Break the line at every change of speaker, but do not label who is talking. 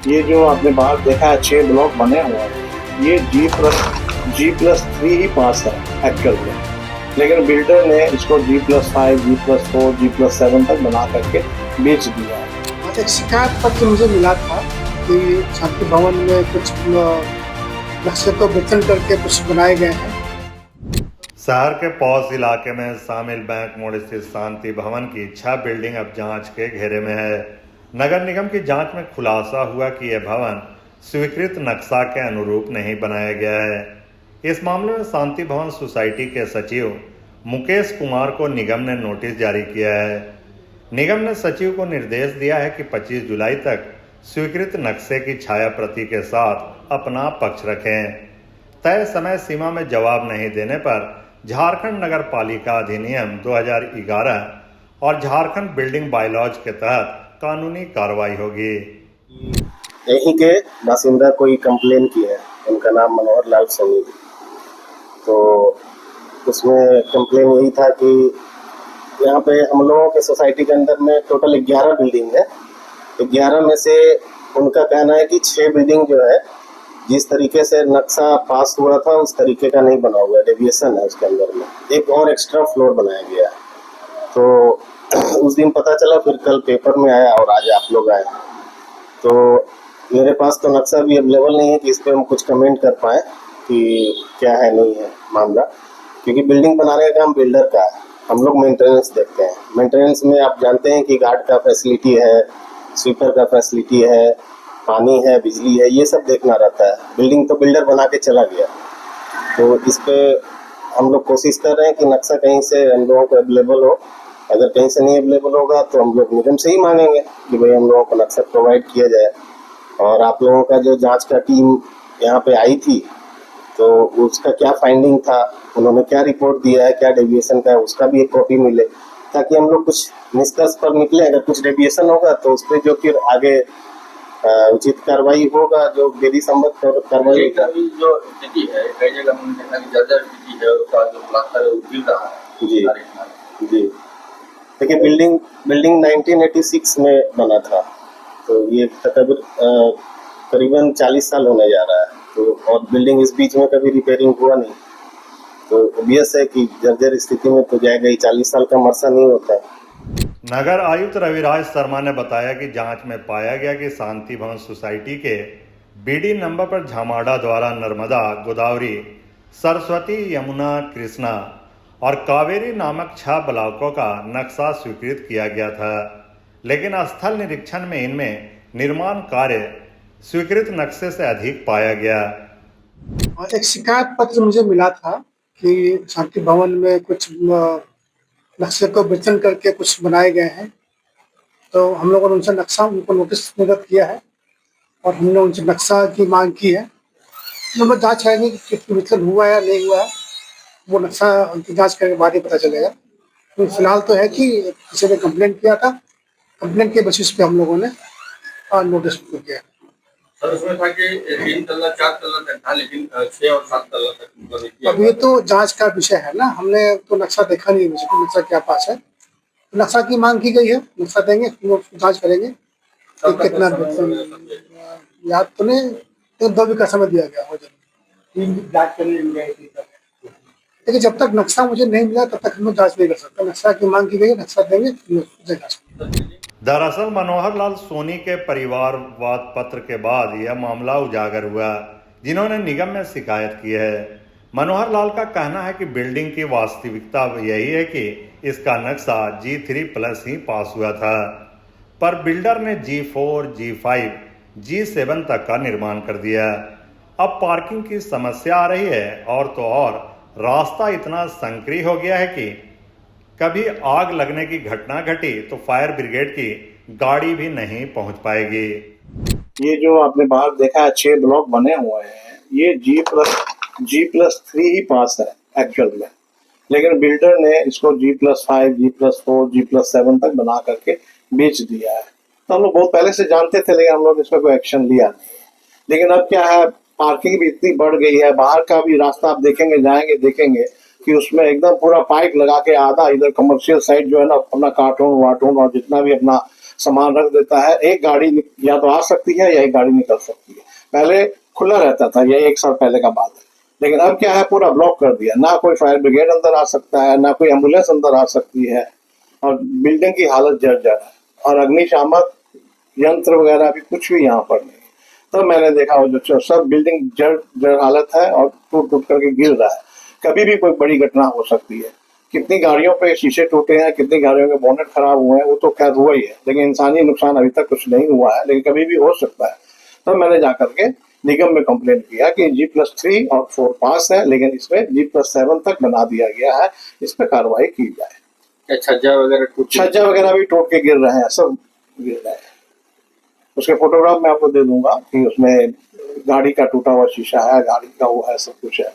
ये जो आपने बाहर देखा है 6 ब्लॉक बने हुए हैं, ये G+3 ही पास है एक्चुअल में, लेकिन बिल्डर ने इसको G+5, G+4, G+7 तक बना करके बेच दिया है।
एक शिकायत पत्र मुझे मिला था कि शांति भवन में कुछ नक्शे को वेतन करके कुछ बनाए गए हैं।
शहर के पौष इलाके में शामिल बैंक मोड़ स्थित शांति भवन की 6 बिल्डिंग अब जांच के घेरे में है। नगर निगम की जांच में खुलासा हुआ कि यह भवन स्वीकृत नक्शा के अनुरूप नहीं बनाया गया है। इस मामले में शांति भवन सोसाइटी के सचिव मुकेश कुमार को निगम ने नोटिस जारी किया है। निगम ने सचिव को निर्देश दिया है कि 25 जुलाई तक स्वीकृत नक्शे की छाया प्रति के साथ अपना पक्ष रखें। तय समय सीमा में जवाब नहीं देने पर झारखंड नगर पालिका अधिनियम 2011 और झारखंड बिल्डिंग बायलॉज के तहत कानूनी कार्रवाई होगी।
यहीं के बासिंदा कोई कंप्लेन किया है, उनका नाम मनोहर लाल सोनी। तो उसमें कंप्लेन यही था कि यहाँ पे हम लोगों के सोसाइटी के अंदर में टोटल 11 बिल्डिंग है। 11 में से उनका कहना है कि 6 बिल्डिंग जो है जिस तरीके से नक्शा पास हुआ था उस तरीके का नहीं बना हुआ है, डेविएशन है उसके अंदर में, एक और एक्स्ट्रा फ्लोर बनाया गया है। तो उस दिन पता चला, फिर कल पेपर में आया और आज आप लोग आए। तो मेरे पास तो नक्शा भी अवेलेबल नहीं है कि इस पर हम कुछ कमेंट कर पाए कि क्या है नहीं है मामला, क्योंकि बिल्डिंग बनाने का काम बिल्डर का है। हम लोग मेंटेनेंस देखते हैं। मेंटेनेंस में आप जानते हैं कि गार्ड का फैसिलिटी है, स्वीपर का फैसिलिटी है, पानी है, बिजली है, ये सब देखना रहता है। बिल्डिंग तो बिल्डर बना के चला गया। तो इस पे हम लोग कोशिश कर रहे हैं कि नक्शा कहीं से हम लोगों को अवेलेबल हो। अगर कहीं से नहीं अवेलेबल होगा तो हम लोग निगम से ही मांगेंगे कि भाई हम लोगों को नक्शा प्रोवाइड किया जाए। और आप लोगों का जो जांच का टीम यहाँ पे आई थी तो उसका क्या फाइंडिंग था, उन्होंने क्या रिपोर्ट दिया है, क्या डेविएशन का है, उसका भी एक कॉपी मिले, ताकि हम लोग कुछ निष्कर्ष पर निकले। अगर कुछ डेविएशन होगा तो उस पर जो फिर आगे उचित कार्रवाई होगा, जो विधि सम्मत कार्रवाई
का भी जो स्थिति है, कई जगह हमने देखा कि जर्जर स्थिति है, उसका जो प्लास्टर है वो गिर रहा है।
जी देखिए, बिल्डिंग 1986 में बना था, तो ये करीबन 40 साल होने जा रहा है। तो और बिल्डिंग इस बीच में कभी रिपेयरिंग हुआ नहीं, तो ऑब्वियस है कि जर्जर स्थिति में तो जाएगा ही। 40 साल का मरसा नहीं होता है।
नगर आयुक्त रविराज शर्मा ने बताया कि जांच में पाया गया कि शांति भवन सोसाइटी के बीडी नंबर पर झामाड़ा द्वारा नर्मदा, गोदावरी, सरस्वती, यमुना, कृष्णा और कावेरी नामक 6 ब्लॉकों का नक्शा स्वीकृत किया गया था, लेकिन स्थल निरीक्षण में इनमें निर्माण कार्य स्वीकृत नक्शे से अधिक पाया गया।
और एक शिकायत पत्र मुझे मिला था कि शांति भवन में कुछ नक्शे को वेतन करके कुछ बनाए गए हैं। तो हम लोगों ने उनसे उनको नोटिस निर्गत किया है और हमने उनसे नक्शा की मांग की है। हम लोग जाँच करेंगे कि वेतन हुआ है या नहीं हुआ है, वो नक्शा की जाँच करने के बाद ही पता चलेगा। तो फिलहाल तो है कि किसी ने कंप्लेंट किया था, कंप्लेंट के बेसिस पे हम लोगों ने नोटिस किया।
सर उसमें था कि 3 तल्ला 4 तल्ला तक था, लेकिन 6 और 7 तल्ला तक।
अब ये तो जांच का विषय है ना, हमने तो नक्शा देखा नहीं है, नक्शा क्या पास है। तो नक्शा की मांग की गई है, नक्शा देंगे, जांच करेंगे कि कितना याद तो नहीं, 2 वीक का समय दिया गया हो जाए। लेकिन जब तक नक्शा मुझे नहीं मिला तब तक हम लोग जाँच नहीं कर सकते। नक्शा की मांग की गई है, नक्शा देंगे।
दरअसल मनोहर लाल सोनी के परिवारवाद पत्र के बाद यह मामला उजागर हुआ, जिन्होंने निगम में शिकायत की है। मनोहर लाल का कहना है कि बिल्डिंग की वास्तविकता यही है कि इसका नक्शा G3+ ही पास हुआ था, पर बिल्डर ने G4, G5, G7 तक का निर्माण कर दिया। अब पार्किंग की समस्या आ रही है और तो और रास्ता इतना संकरी हो गया है कि कभी आग लगने की घटना घटी तो फायर ब्रिगेड की गाड़ी भी नहीं पहुंच पाएगी।
ये जो आपने बाहर देखा है 6 ब्लॉक बने हुए हैं, ये G+3 ही पास है एक्चुअल में, लेकिन बिल्डर ने इसको G+5, G+4, G+7 तक बना करके बेच दिया है। तो हम लोग बहुत पहले से जानते थे, लेकिन हम लोग इस पर कोई एक्शन लिया नहीं। लेकिन अब क्या है, पार्किंग भी इतनी बढ़ गई है, बाहर का भी रास्ता आप देखेंगे, जाएंगे देखेंगे कि उसमें एकदम पूरा पाइप लगा के आधा इधर कमर्शियल साइड जो है ना, अपना कार्टून वार्टून और जितना भी अपना सामान रख देता है। एक गाड़ी या तो आ सकती है या एक गाड़ी निकल सकती है। पहले खुला रहता था, ये 1 साल पहले का बात है, लेकिन अब क्या है, पूरा ब्लॉक कर दिया। ना कोई फायर ब्रिगेड अंदर आ सकता है, ना कोई एम्बुलेंस अंदर आ सकती है, और बिल्डिंग की हालत जर्जर है, और अग्निशामक यंत्र वगैरह भी कुछ भी यहाँ पर नहीं। तब मैंने देखा वो जो सब बिल्डिंग जर्जर हालत है और टूट टूट करके गिर रहा है। कभी भी कोई बड़ी घटना हो सकती है। कितनी गाड़ियों पे शीशे टूटे हैं, कितनी गाड़ियों के बोनेट खराब हुए हैं, वो तो खैर हुआ ही है, लेकिन इंसानी नुकसान अभी तक कुछ नहीं हुआ है, लेकिन कभी भी हो सकता है। तब मैंने जाकर के निगम में कंप्लेंट किया कि G+3 और 4 पास है, लेकिन इसमें G+7 तक बना दिया गया है, इस पर कार्रवाई की जाए।
क्या छज्जा वगैरह
छज्जा वगैरह भी टूट के गिर रहे हैं, सब गिर रहे हैं। उसके फोटोग्राफ मैं आपको दे दूंगा कि उसमें गाड़ी का टूटा हुआ शीशा है, गाड़ी का वो है, सब कुछ है।